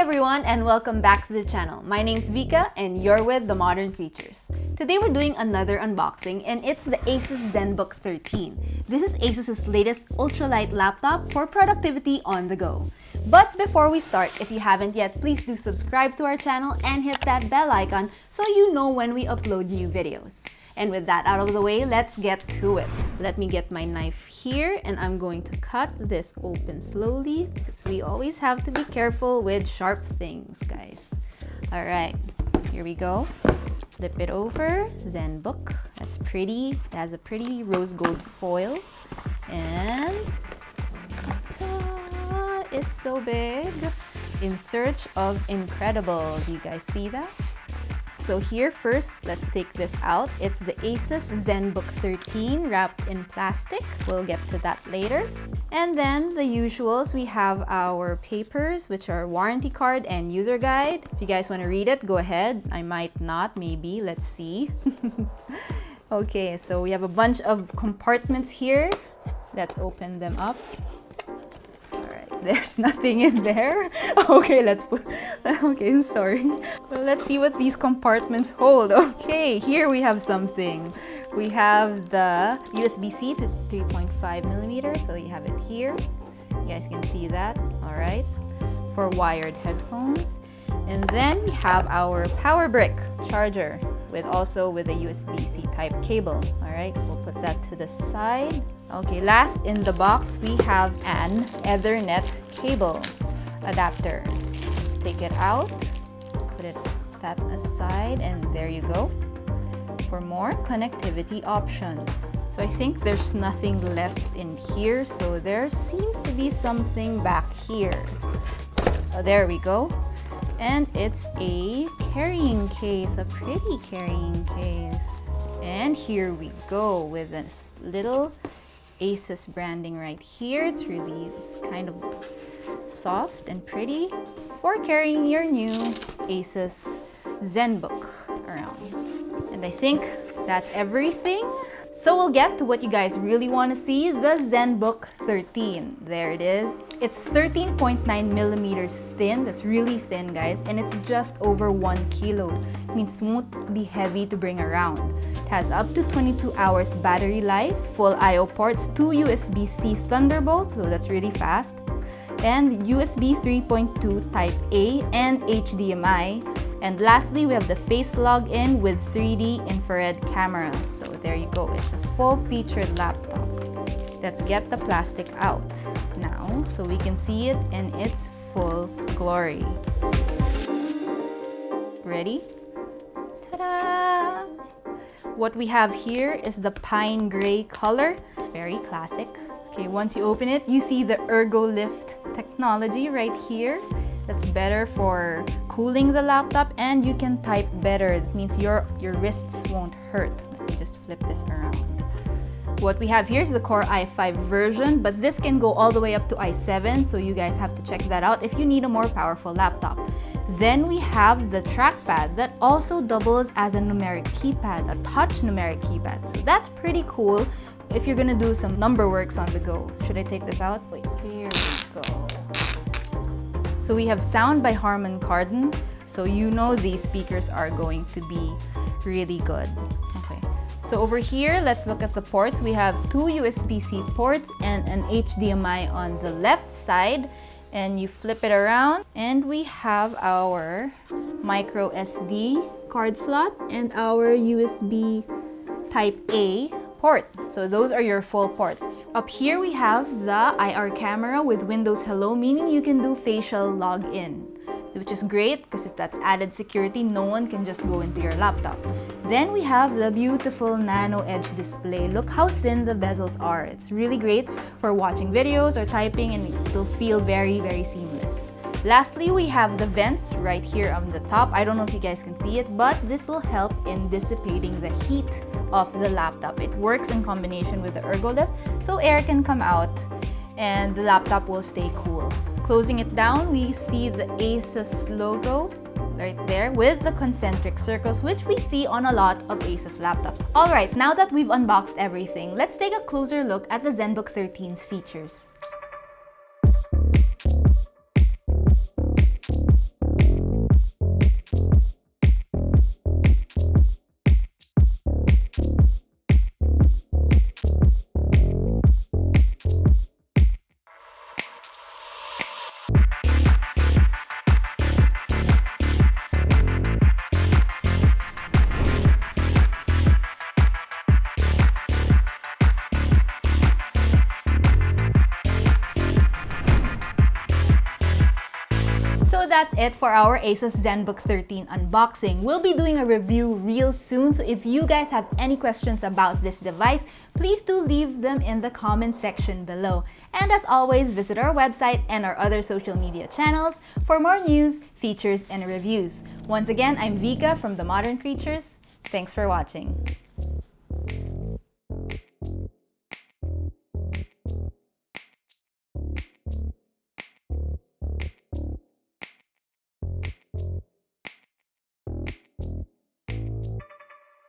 everyone, and welcome back to the channel. My name's Vika and you're with The Modern Creatures. Today we're doing another unboxing and it's the ASUS ZenBook 13. This is ASUS's latest ultralight laptop for productivity on the go. But before we start, if you haven't yet, please do subscribe to our channel and hit that bell icon so you know when we upload new videos. And with that out of the way, let's get to it. Let me get my knife here and I'm going to cut this open slowly because we always have to be careful with sharp things, guys. All right, here we go. Flip it over, ZenBook. That's pretty. It has a pretty rose gold foil. And ta-da! It's so big. In search of incredible. Do you guys see that? So here first, let's take this out. It's the ASUS ZenBook 13 wrapped in plastic. We'll get to that later. And then the usuals, we have our papers, which are warranty card and user guide. If you guys want to read it, go ahead. I might not, maybe. Let's see. Okay, so we have a bunch of compartments here. Let's open them up. There's nothing in there. Okay, okay, I'm sorry. Well, let's see what these compartments hold. Okay, here we have something. We have the USB-C to 3.5 millimeters, so you have it here. You guys can see that, all right, for wired headphones. And then we have our power brick charger with a USB-C type cable. All right, we'll put that to the side. Okay, last in the box, we have an Ethernet cable adapter. Let's take it out, put that aside, and there you go. For more connectivity options. So I think there's nothing left in here, so there seems to be something back here. Oh, there we go. And it's a carrying case, a pretty carrying case. And here we go with this little ASUS branding right here. It's really kind of soft and pretty for carrying your new ASUS ZenBook around. And I think that's everything. So we'll get to what you guys really want to see, the ZenBook 13. There it is. It's 13.9 millimeters thin. That's really thin, guys. And it's just over 1 kilo. It means it won't be heavy to bring around. It has up to 22 hours battery life, full I/O ports, 2 USB-C Thunderbolt, so that's really fast, and USB 3.2 Type A and HDMI. And lastly, we have the face login with 3D infrared cameras. So there you go. It's a full-featured laptop. Let's get the plastic out now so we can see it in its full glory. Ready? Ta-da! What we have here is the pine gray color. Very classic. Okay, once you open it, you see the Ergo Lift technology right here. That's better for cooling the laptop and you can type better. That means your wrists won't hurt. Let me just flip this around. What we have here is the Core i5 version, but this can go all the way up to i7, so you guys have to check that out if you need a more powerful laptop. Then we have the trackpad that also doubles as a numeric keypad, a touch numeric keypad. So that's pretty cool if you're gonna do some number works on the go. Should I take this out? Wait, here we go. So we have sound by Harman Kardon, so you know these speakers are going to be really good. Okay, so over here, let's look at the ports. We have 2 USB-C ports and an HDMI on the left side, and you flip it around, and we have our micro SD card slot and our USB Type A port. So those are your full ports. Up here we have the IR camera with Windows Hello, meaning you can do facial login, which is great because if that's added security, no one can just go into your laptop. Then we have the beautiful nano edge display. Look how thin the bezels are. It's really great for watching videos or typing, and it'll feel very, very seamless. Lastly, we have the vents right here on the top. I don't know if you guys can see it, but this will help in dissipating the heat of the laptop. It works in combination with the Ergo Lift, so air can come out and the laptop will stay cool. Closing it down, we see the ASUS logo right there with the concentric circles, which we see on a lot of ASUS laptops. Alright, now that we've unboxed everything, let's take a closer look at the ZenBook 13's features. that's it for our ASUS ZenBook 13 unboxing. We'll be doing a review real soon, so if you guys have any questions about this device, please do leave them in the comment section below. And as always, visit our website and our other social media channels for more news, features, and reviews. Once again, I'm Vika from The Modern Creatures. Thanks for watching.